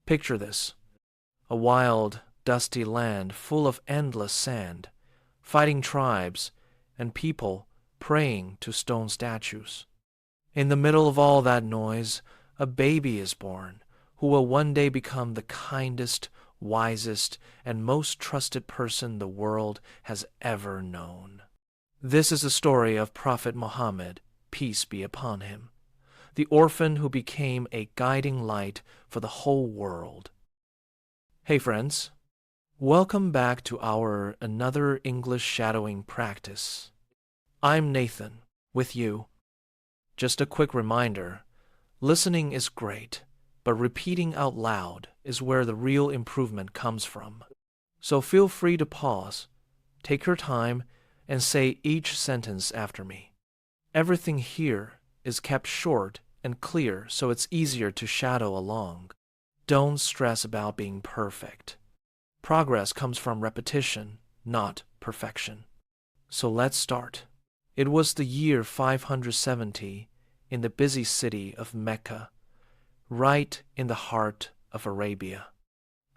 Picture this: a wild, dusty land full of endless sand, fighting tribes, and people praying to stone statues. In the middle of all that noise, a baby is born who will one day become the kindest, wisest, and most trusted person the world has ever known. This is the story of Prophet Muhammad, peace be upon him, the orphan who became a guiding light for the whole world. Hey friends, welcome back to our another English shadowing practice. I'm Nathan, with you. Just a quick reminder, listening is great, but repeating out loud is where the real improvement comes from. So feel free to pause, take your time, and say each sentence after me. Everything here is kept short and clear so it's easier to shadow along. Don't stress about being perfect. Progress comes from repetition, not perfection. So let's start. It was the year 570 in the busy city of Mecca, right in the heart of Arabia.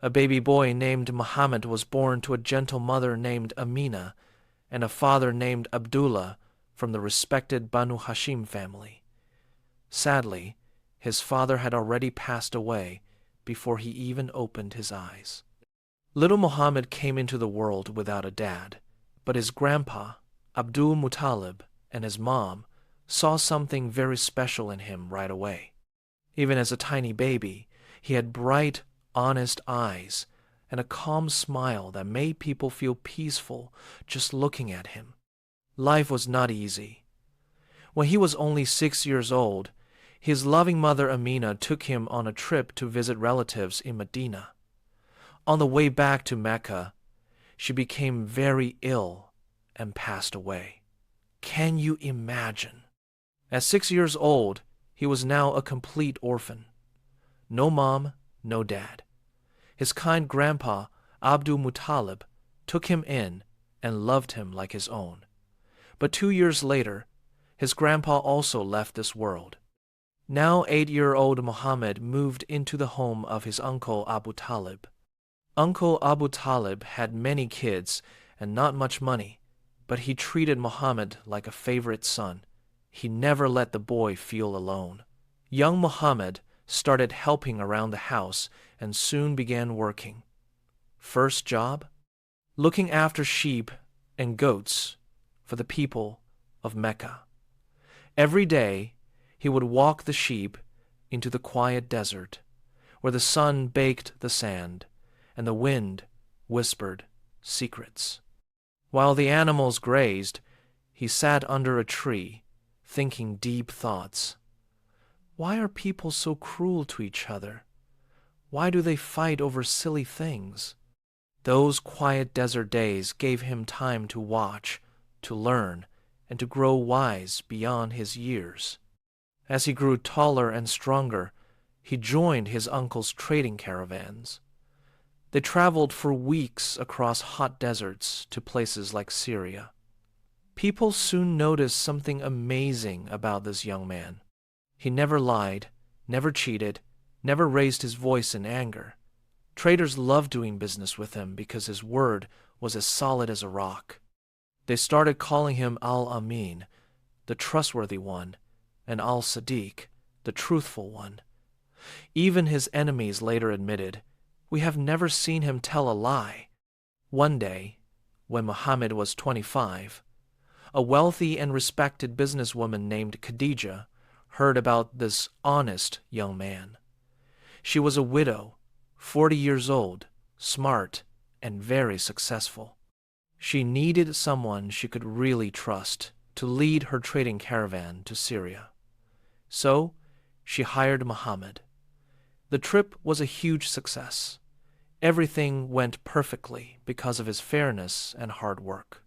A baby boy named Muhammad was born to a gentle mother named Amina and a father named Abdullah from the respected Banu Hashim family. Sadly, his father had already passed away before he even opened his eyes. Little Muhammad came into the world without a dad, but his grandpa, Abdul Muttalib, and his mom saw something very special in him right away. Even as a tiny baby, he had bright, honest eyes and a calm smile that made people feel peaceful just looking at him. Life was not easy. When he was only 6 years old, his loving mother Amina took him on a trip to visit relatives in Medina. On the way back to Mecca, she became very ill and passed away. Can you imagine? At 6 years old, he was now a complete orphan. No mom, no dad. His kind grandpa, Abdul Muttalib, took him in and loved him like his own. But 2 years later, his grandpa also left this world. Now 8-year-old Muhammad moved into the home of his uncle Abu Talib. Uncle Abu Talib had many kids and not much money, but he treated Muhammad like a favorite son. He never let the boy feel alone. Young Muhammad started helping around the house and soon began working. First job? Looking after sheep and goats for the people of Mecca. Every day, he would walk the sheep into the quiet desert, where the sun baked the sand and the wind whispered secrets. While the animals grazed, he sat under a tree, thinking deep thoughts. Why are people so cruel to each other? Why do they fight over silly things? Those quiet desert days gave him time to watch, to learn, and to grow wise beyond his years. As he grew taller and stronger, he joined his uncle's trading caravans. They traveled for weeks across hot deserts to places like Syria. People soon noticed something amazing about this young man. He never lied, never cheated, never raised his voice in anger. Traders loved doing business with him because his word was as solid as a rock. They started calling him Al-Amin, the trustworthy one, and Al-Sadiq, the truthful one. Even his enemies later admitted, "We have never seen him tell a lie." One day, when Muhammad was 25, a wealthy and respected businesswoman named Khadija heard about this honest young man. She was a widow, 40 years old, smart, and very successful. She needed someone she could really trust to lead her trading caravan to Syria. So, she hired Muhammad. The trip was a huge success. Everything went perfectly because of his fairness and hard work.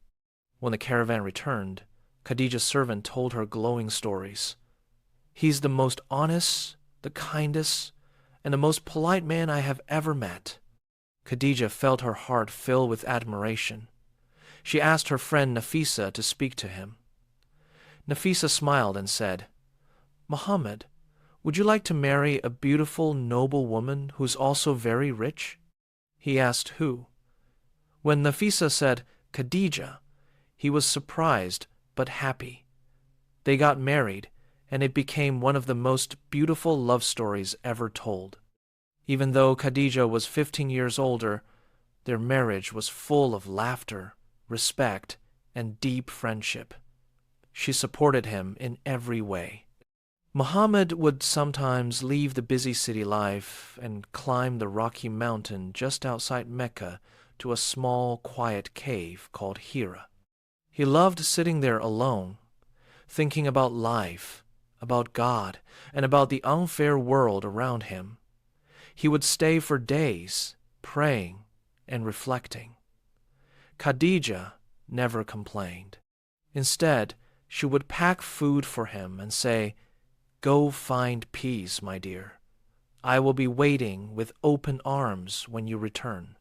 When the caravan returned, Khadija's servant told her glowing stories. "He's the most honest, the kindest, and the most polite man I have ever met." Khadija felt her heart fill with admiration. She asked her friend Nafisa to speak to him. Nafisa smiled and said, "Muhammad, "Would you like to marry a beautiful, noble woman who's also very rich?" He asked who. When Nafisa said Khadija, he was surprised but happy. They got married, and it became one of the most beautiful love stories ever told. Even though Khadija was 15 years older, their marriage was full of laughter, respect, and deep friendship. She supported him in every way. Muhammad would sometimes leave the busy city life and climb the rocky mountain just outside Mecca to a small, quiet cave called Hira. He loved sitting there alone, thinking about life, about God, and about the unfair world around him. He would stay for days, praying and reflecting. Khadija never complained. Instead, she would pack food for him and say, "Go find peace, my dear. I will be waiting with open arms when you return."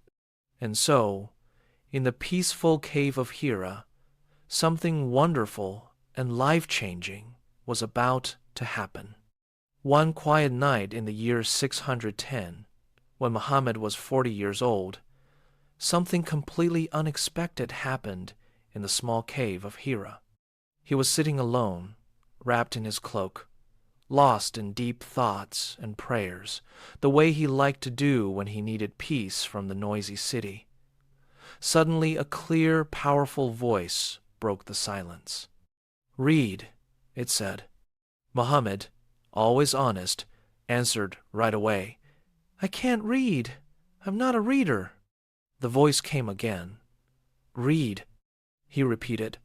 And so, in the peaceful cave of Hira, something wonderful and life-changing was about to happen. One quiet night in the year 610, when Muhammad was 40 years old, something completely unexpected happened in the small cave of Hira. He was sitting alone, wrapped in his cloak, lost in deep thoughts and prayers, the way he liked to do when he needed peace from the noisy city. Suddenly, a clear, powerful voice broke the silence. "Read," it said. Muhammad, always honest, answered right away, "I can't read. I'm not a reader." The voice came again. "Read," he repeated.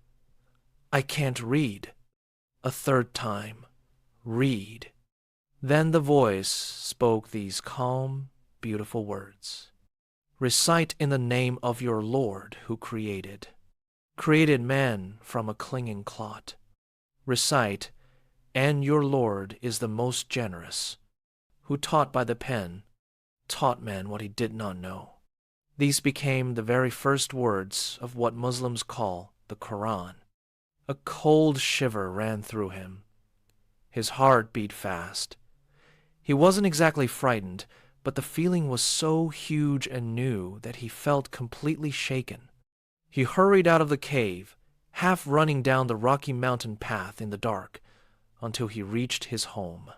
"I can't read." A third time, "Read." Then the voice spoke these calm, beautiful words. "Recite in the name of your Lord who created man from a clinging clot. Recite, and your Lord is the most generous, who taught by the pen, taught man what he did not know." These became the very first words of what Muslims call the Quran. A cold shiver ran through him. His heart beat fast. He wasn't exactly frightened, but the feeling was so huge and new that he felt completely shaken. He hurried out of the cave, half running down the rocky mountain path in the dark, until he reached his home.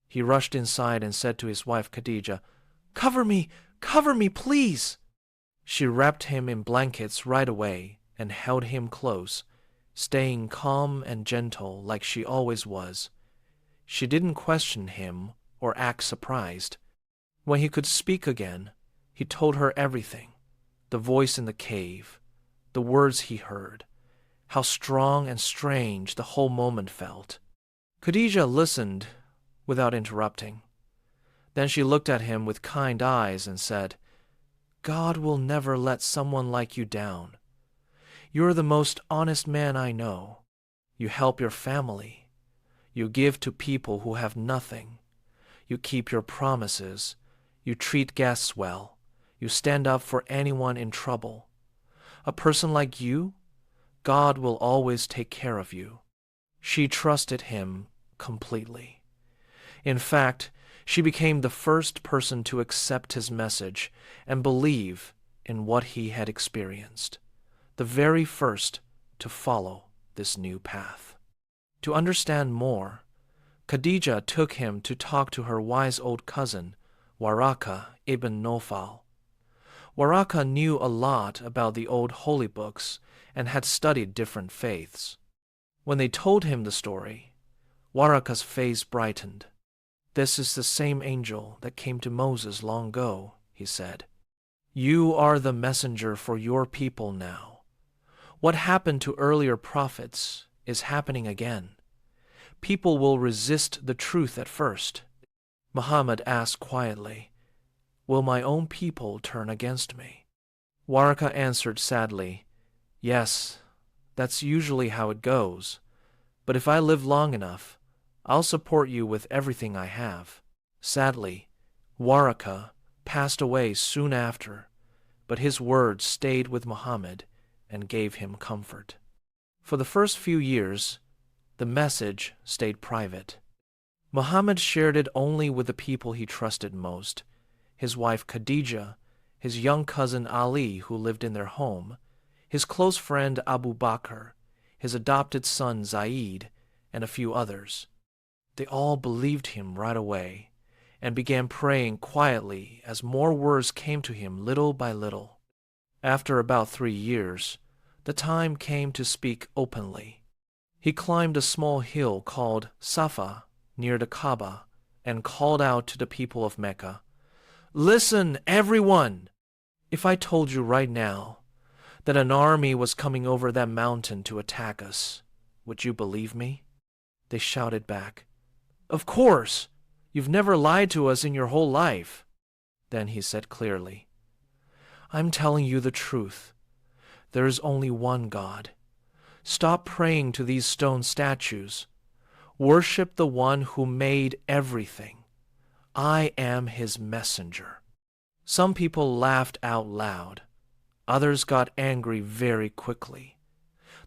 He rushed inside and said to his wife Khadija, cover me, please." She wrapped him in blankets right away and held him close, staying calm and gentle like she always was. She didn't question him or act surprised. When he could speak again, he told her everything, the voice in the cave, the words he heard, how strong and strange the whole moment felt. Khadija listened without interrupting. Then she looked at him with kind eyes and said, "God will never let someone like you down. You're the most honest man I know. You help your family. You give to people who have nothing. You keep your promises. You treat guests well. You stand up for anyone in trouble. A person like you, God will always take care of you." She trusted him completely. In fact, she became the first person to accept his message and believe in what he had experienced, the very first to follow this new path. To understand more, Khadija took him to talk to her wise old cousin, Waraka ibn Nawfal. Waraka knew a lot about the old holy books and had studied different faiths. When they told him the story, Waraka's face brightened. "This is the same angel that came to Moses long ago," he said. "You are the messenger for your people now. What happened to earlier prophets is happening again. People will resist the truth at first." Muhammad asked quietly, "Will my own people turn against me?" Waraka answered sadly, "Yes, that's usually how it goes. But if I live long enough, I'll support you with everything I have." Sadly, Waraka passed away soon after, but his words stayed with Muhammad and gave him comfort. For the first few years, the message stayed private. Muhammad shared it only with the people he trusted most: his wife Khadija, his young cousin Ali, who lived in their home, his close friend Abu Bakr, his adopted son Zaid, and a few others. They all believed him right away and began praying quietly as more words came to him little by little. After about 3 years, the time came to speak openly. He climbed a small hill called Safa near the Kaaba and called out to the people of Mecca, "Listen, everyone! If I told you right now that an army was coming over that mountain to attack us, would you believe me?" They shouted back, "Of course! You've never lied to us in your whole life." Then he said clearly, "I'm telling you the truth. There is only one God. Stop praying to these stone statues. Worship the one who made everything. I am his messenger." Some people laughed out loud. Others got angry very quickly.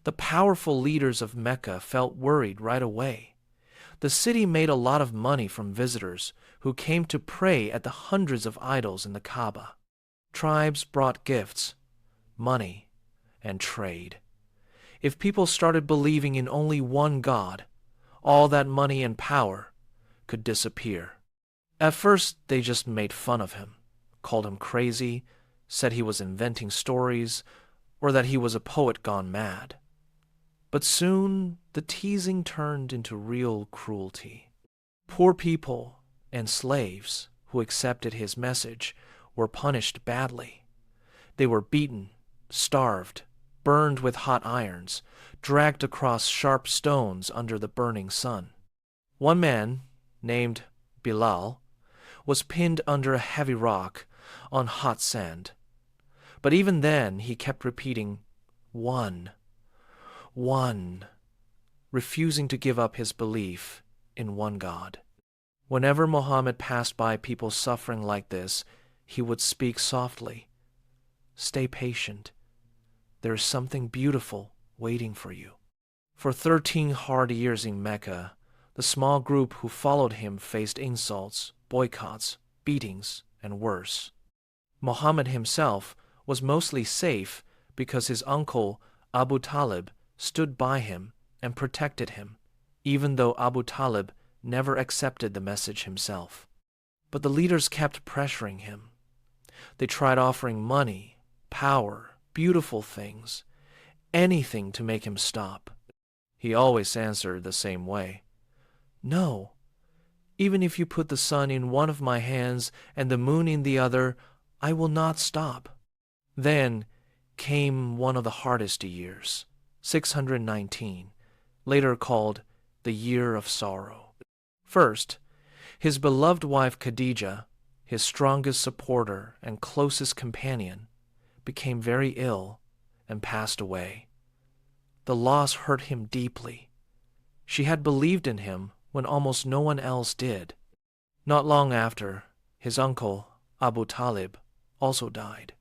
The powerful leaders of Mecca felt worried right away. The city made a lot of money from visitors who came to pray at the hundreds of idols in the Kaaba. Tribes brought gifts, money, and trade. If people started believing in only one God, all that money and power could disappear. At first, they just made fun of him, called him crazy, said he was inventing stories, or that he was a poet gone mad. But soon, the teasing turned into real cruelty. Poor people and slaves who accepted his message were punished badly. They were beaten, starved, burned with hot irons, dragged across sharp stones under the burning sun. One man, named Bilal, was pinned under a heavy rock on hot sand. But even then he kept repeating, "One, one," refusing to give up his belief in one God. Whenever Muhammad passed by people suffering like this, he would speak softly, "Stay patient. There is something beautiful waiting for you." For 13 hard years in Mecca, the small group who followed him faced insults, boycotts, beatings, and worse. Muhammad himself was mostly safe because his uncle Abu Talib stood by him and protected him, even though Abu Talib never accepted the message himself. But the leaders kept pressuring him. They tried offering money, power, beautiful things, anything to make him stop. He always answered the same way, "No. Even if you put the sun in one of my hands and the moon in the other, I will not stop." Then came one of the hardest years, 619, later called the Year of Sorrow. First, his beloved wife Khadija, his strongest supporter and closest companion, became very ill and passed away. The loss hurt him deeply. She had believed in him when almost no one else did. Not long after, his uncle, Abu Talib, also died.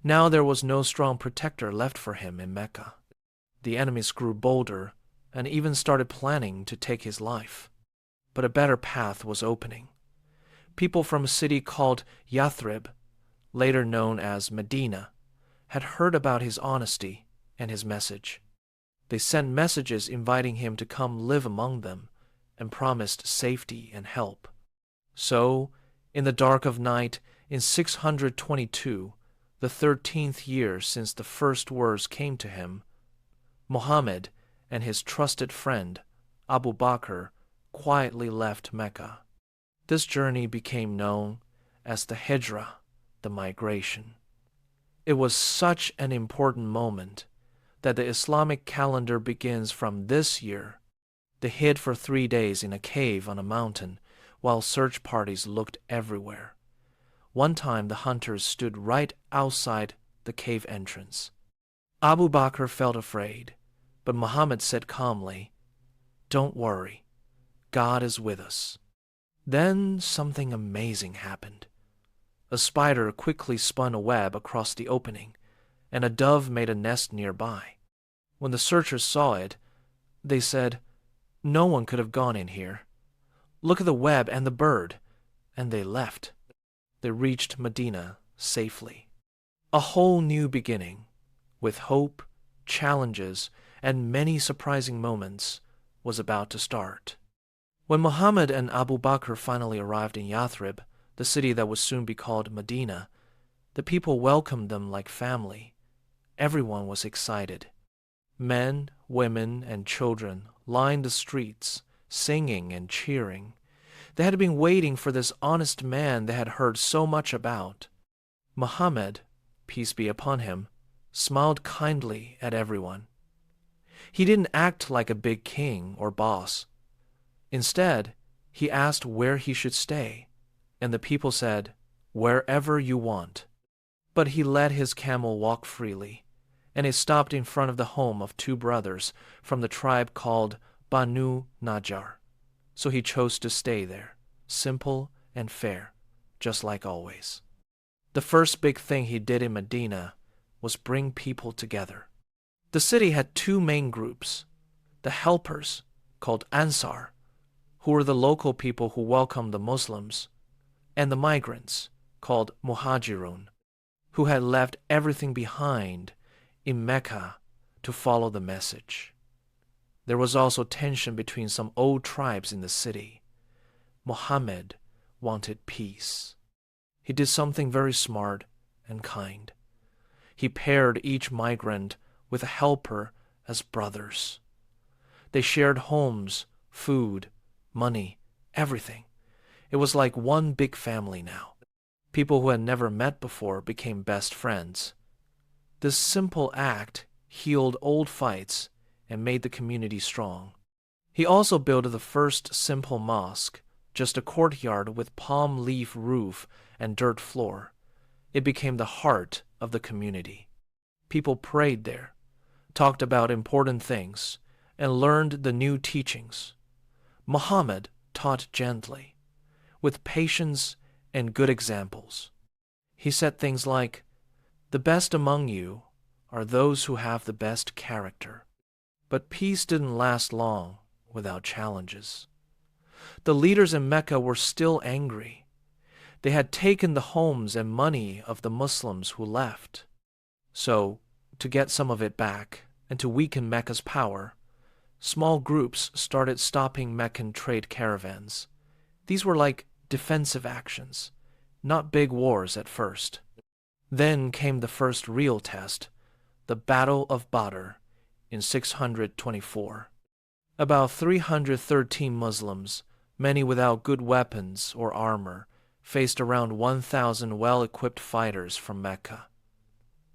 Now there was no strong protector left for him in Mecca. The enemies grew bolder and even started planning to take his life. But a better path was opening. People from a city called Yathrib, later known as Medina, had heard about his honesty and his message. They sent messages inviting him to come live among them and promised safety and help. So, in the dark of night, in 622, the 13th year since the first words came to him, Muhammad and his trusted friend, Abu Bakr, quietly left Mecca. This journey became known as the Hijrah, the migration. It was such an important moment that the Islamic calendar begins from this year. They hid for 3 days in a cave on a mountain while search parties looked everywhere. One time the hunters stood right outside the cave entrance. Abu Bakr felt afraid, but Muhammad said calmly, "Don't worry, God is with us." Then something amazing happened. A spider quickly spun a web across the opening, and a dove made a nest nearby. When the searchers saw it, they said, "No one could have gone in here. Look at the web and the bird." And they left. They reached Medina safely. A whole new beginning, with hope, challenges, and many surprising moments, was about to start. When Muhammad and Abu Bakr finally arrived in Yathrib, the city that would soon be called Medina, the people welcomed them like family. Everyone was excited. Men, women, and children lined the streets, singing and cheering. They had been waiting for this honest man they had heard so much about. Muhammad, peace be upon him, smiled kindly at everyone. He didn't act like a big king or boss. Instead, he asked where he should stay, and the people said, "Wherever you want." But he let his camel walk freely, and it stopped in front of the home of two brothers from the tribe called Banu Najjar. So he chose to stay there, simple and fair, just like always. The first big thing he did in Medina was bring people together. The city had two main groups: the helpers, called Ansar, who were the local people who welcomed the Muslims, and the migrants, called Muhajirun, who had left everything behind in Mecca to follow the message. There was also tension between some old tribes in the city. Muhammad wanted peace. He did something very smart and kind. He paired each migrant with a helper as brothers. They shared homes, food, money, everything. It was like one big family now. People who had never met before became best friends. This simple act healed old fights and made the community strong. He also built the first simple mosque, just a courtyard with palm leaf roof and dirt floor. It became the heart of the community. People prayed there, talked about important things, and learned the new teachings. Muhammad taught gently, with patience and good examples. He said things like, "The best among you are those who have the best character." But peace didn't last long without challenges. The leaders in Mecca were still angry. They had taken the homes and money of the Muslims who left. So, to get some of it back and to weaken Mecca's power, small groups started stopping Meccan trade caravans. These were like defensive actions, not big wars at first. Then came the first real test, the Battle of Badr in 624. About 313 Muslims, many without good weapons or armor, faced around 1,000 well-equipped fighters from Mecca.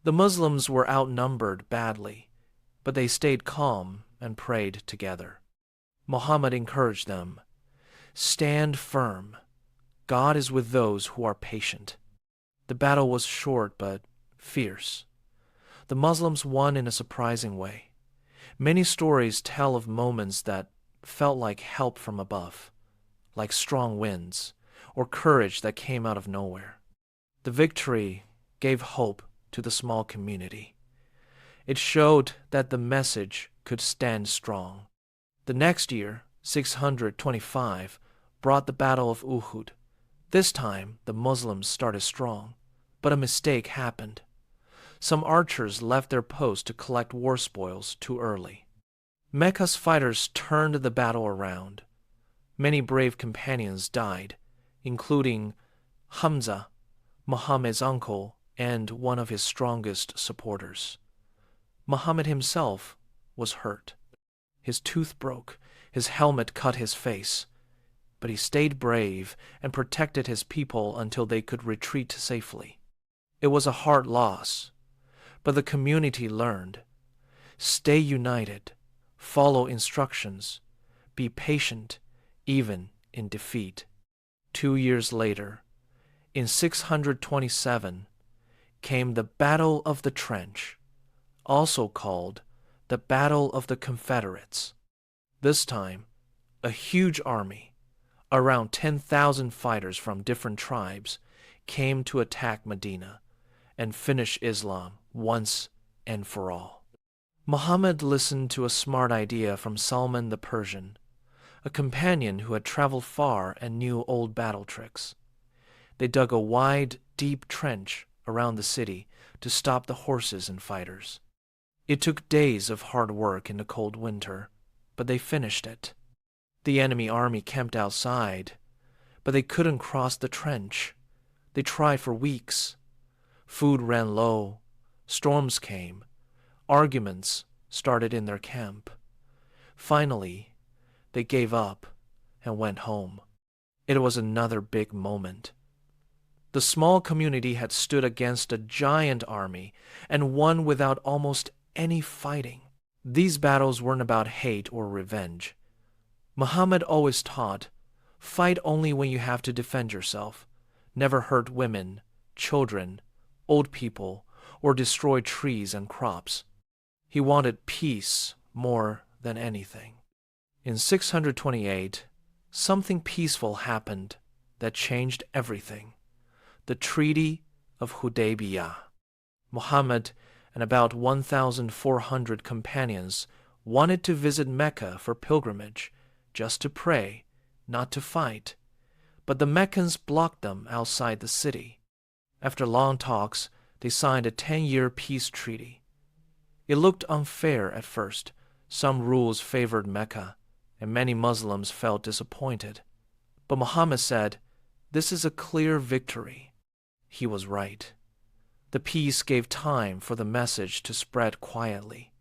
The Muslims were outnumbered badly, but they stayed calm and prayed together. Muhammad encouraged them, "Stand firm. God is with those who are patient." The battle was short but fierce. The Muslims won in a surprising way. Many stories tell of moments that felt like help from above, like strong winds, or courage that came out of nowhere. The victory gave hope to the small community. It showed that the message could stand strong. The next year, 625, brought the Battle of Uhud. This time, the Muslims started strong, but a mistake happened. Some archers left their post to collect war spoils too early. Mecca's fighters turned the battle around. Many brave companions died, including Hamza, Muhammad's uncle, and one of his strongest supporters. Muhammad himself was hurt. His tooth broke, his helmet cut his face, but he stayed brave and protected his people until they could retreat safely. It was a hard loss, but the community learned. Stay united, follow instructions, be patient, even in defeat. 2 years later, in 627, came the Battle of the Trench, also called the Battle of the Confederates. This time, a huge army, around 10,000 fighters from different tribes, came to attack Medina and finish Islam once and for all. Muhammad listened to a smart idea from Salman the Persian, a companion who had traveled far and knew old battle tricks. They dug a wide, deep trench around the city to stop the horses and fighters. It took days of hard work in the cold winter, but they finished it. The enemy army camped outside, but they couldn't cross the trench. They tried for weeks. Food ran low, storms came, arguments started in their camp. Finally, they gave up and went home. It was another big moment. The small community had stood against a giant army and won without almost any fighting. These battles weren't about hate or revenge. Muhammad always taught, fight only when you have to defend yourself. Never hurt women, children, old people, or destroy trees and crops. He wanted peace more than anything. In 628, something peaceful happened that changed everything. The Treaty of Hudaybiyah. Muhammad and about 1,400 companions wanted to visit Mecca for pilgrimage, just to pray, not to fight. But the Meccans blocked them outside the city. After long talks, they signed a 10-year peace treaty. It looked unfair at first. Some rules favored Mecca, and many Muslims felt disappointed. But Muhammad said, "This is a clear victory." He was right. The peace gave time for the message to spread quietly.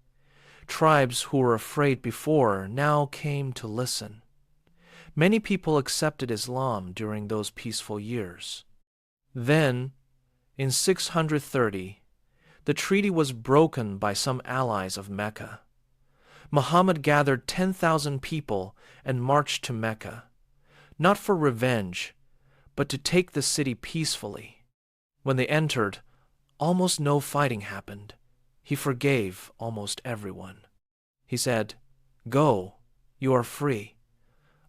Tribes who were afraid before now came to listen. Many people accepted Islam during those peaceful years. Then, in 630, the treaty was broken by some allies of Mecca. Muhammad gathered 10,000 people and marched to Mecca, not for revenge, but to take the city peacefully. When they entered, almost no fighting happened. He forgave almost everyone. He said, "Go, you are free."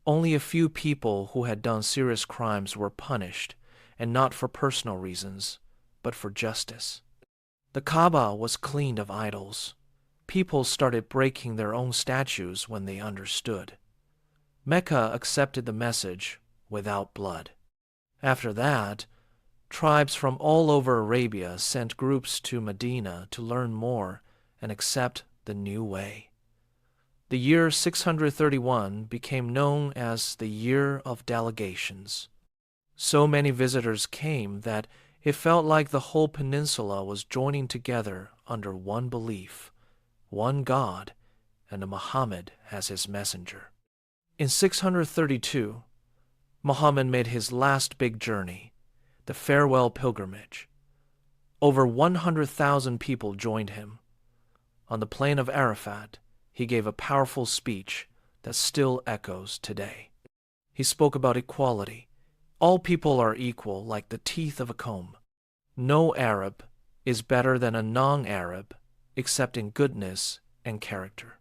Only a few people who had done serious crimes were punished, and not for personal reasons, but for justice. The Kaaba was cleaned of idols. People started breaking their own statues when they understood. Mecca accepted the message without blood. After that, tribes from all over Arabia sent groups to Medina to learn more and accept the new way. The year 631 became known as the Year of Delegations. So many visitors came that it felt like the whole peninsula was joining together under one belief, one God, and a Muhammad as his messenger. In 632, Muhammad made his last big journey, the farewell pilgrimage. Over 100,000 people joined him. On the plain of Arafat, he gave a powerful speech that still echoes today. He spoke about equality. All people are equal like the teeth of a comb. No Arab is better than a non-Arab except in goodness and character.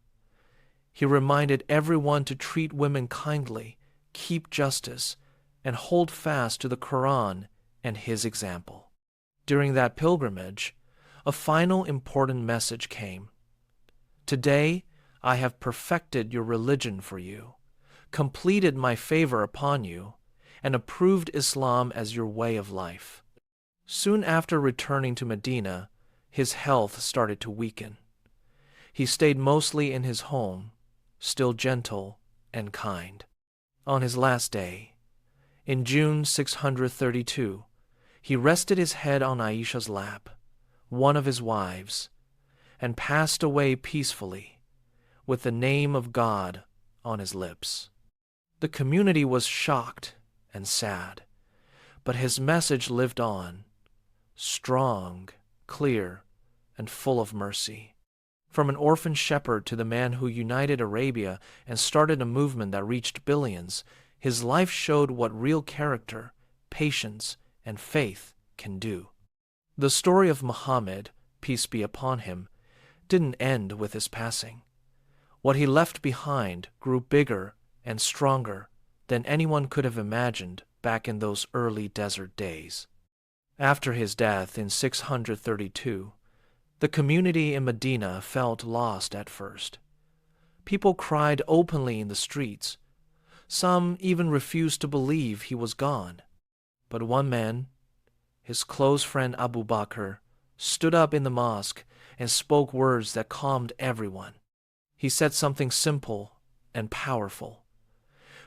He reminded everyone to treat women kindly, keep justice, and hold fast to the Quran and his example. During that pilgrimage, a final important message came. "Today, I have perfected your religion for you, completed my favor upon you, and approved Islam as your way of life." Soon after returning to Medina, his health started to weaken. He stayed mostly in his home, still gentle and kind. On his last day, in June 632, he rested his head on Aisha's lap, one of his wives, and passed away peacefully, with the name of God on his lips. The community was shocked and sad, but his message lived on, strong, clear, and full of mercy. From an orphan shepherd to the man who united Arabia and started a movement that reached billions, his life showed what real character, patience, and faith can do. The story of Muhammad, peace be upon him, didn't end with his passing. What he left behind grew bigger and stronger than anyone could have imagined back in those early desert days. After his death in 632, the community in Medina felt lost at first. People cried openly in the streets, Some even refused to believe he was gone. But one man, his close friend Abu Bakr, stood up in the mosque and spoke words that calmed everyone. He said something simple and powerful.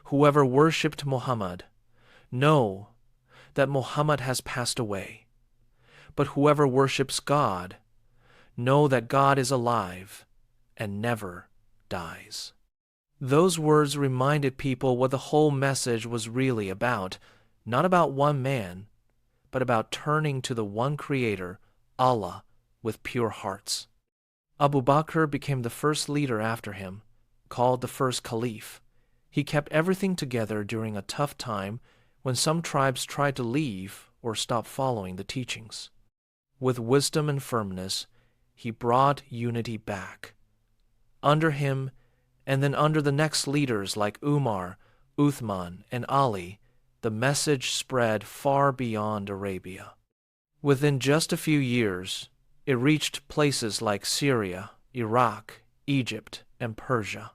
Whoever worshipped Muhammad, know that Muhammad has passed away. But whoever worships God, know that God is alive and never dies. Those words reminded people what the whole message was really about, not about one man, but about turning to the one Creator, Allah, with pure hearts. Abu Bakr became the first leader after him, called the first caliph. He kept everything together during a tough time when some tribes tried to leave or stop following the teachings. With wisdom and firmness, he brought unity back. Under him, and then under the next leaders like Umar, Uthman, and Ali, the message spread far beyond Arabia. Within just a few years, it reached places like Syria, Iraq, Egypt, and Persia.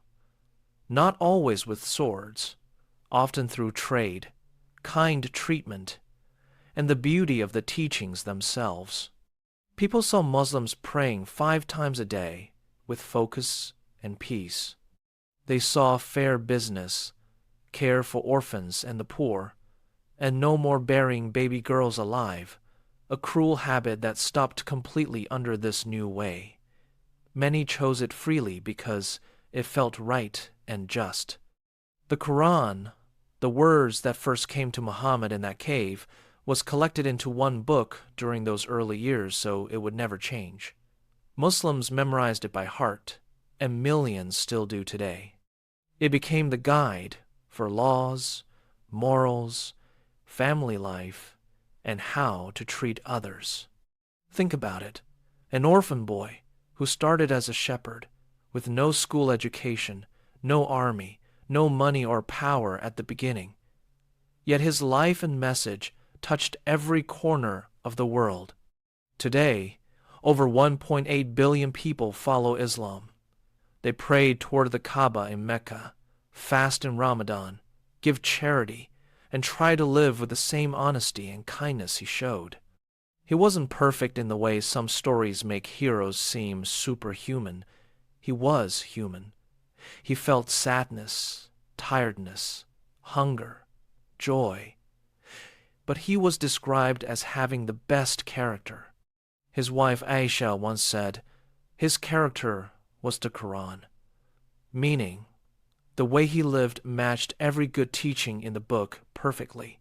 Not always with swords, often through trade, kind treatment, and the beauty of the teachings themselves. People saw Muslims praying 5 times a day with focus and peace. They saw fair business, care for orphans and the poor, and no more burying baby girls alive, a cruel habit that stopped completely under this new way. Many chose it freely because it felt right and just. The Quran, the words that first came to Muhammad in that cave, was collected into one book during those early years so it would never change. Muslims memorized it by heart, and millions still do today. It became the guide for laws, morals, family life, and how to treat others. Think about it. An orphan boy who started as a shepherd, with no school education, no army, no money or power at the beginning. Yet his life and message touched every corner of the world. Today, over 1.8 billion people follow Islam. They pray toward the Kaaba in Mecca, fast in Ramadan, give charity, and try to live with the same honesty and kindness he showed. He wasn't perfect in the way some stories make heroes seem superhuman. He was human. He felt sadness, tiredness, hunger, joy. But he was described as having the best character. His wife Aisha once said, his character was the Quran, meaning the way he lived matched every good teaching in the book perfectly.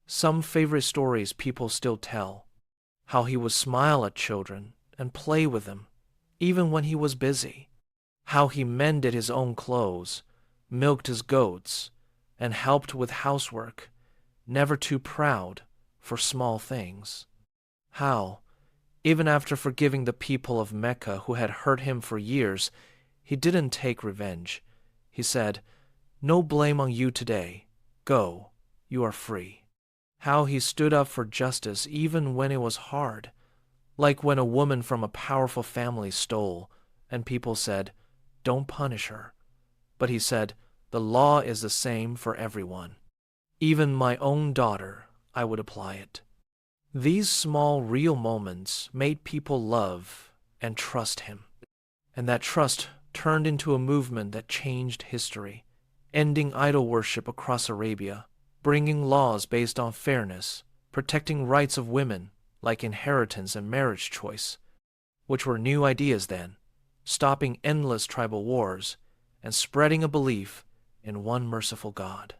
Some favorite stories people still tell, how he would smile at children and play with them, even when he was busy, how he mended his own clothes, milked his goats, and helped with housework, never too proud for small things. How, even after forgiving the people of Mecca who had hurt him for years, he didn't take revenge. He said, "No blame on you today. Go, you are free." How he stood up for justice even when it was hard, like when a woman from a powerful family stole, and people said, "Don't punish her." But he said, "The law is the same for everyone. Even my own daughter, I would apply it." These small, real moments made people love and trust him. And that trust turned into a movement that changed history, ending idol worship across Arabia, bringing laws based on fairness, protecting rights of women like inheritance and marriage choice, which were new ideas then, stopping endless tribal wars, and spreading a belief in one merciful God.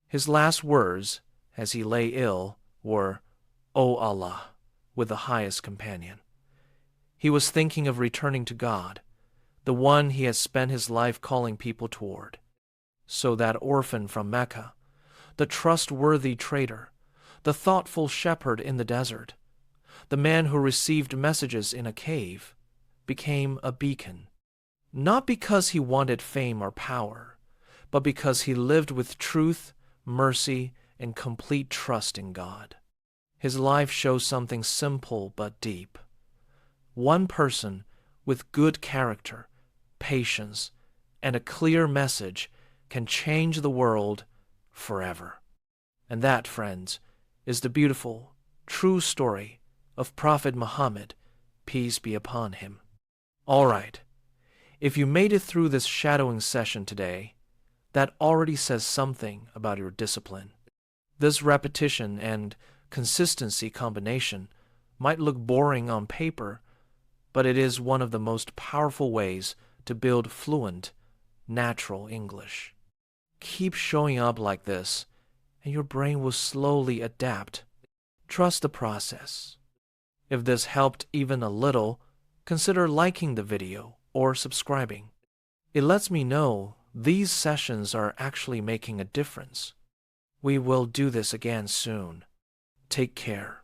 His last words, as he lay ill, were, "O Allah, with the highest companion." He was thinking of returning to God, the one he had spent his life calling people toward. So that orphan from Mecca, the trustworthy trader, the thoughtful shepherd in the desert, the man who received messages in a cave, became a beacon, not because he wanted fame or power, but because he lived with truth, mercy, and complete trust in God. His life shows something simple but deep. One person with good character, patience, and a clear message can change the world forever. And that, friends, is the beautiful, true story of Prophet Muhammad, peace be upon him. All right, if you made it through this shadowing session today, that already says something about your discipline. This repetition and consistency combination might look boring on paper, but it is one of the most powerful ways to build fluent, natural English. Keep showing up like this, and your brain will slowly adapt. Trust the process. If this helped even a little, consider liking the video or subscribing. It lets me know these sessions are actually making a difference. We will do this again soon. Take care.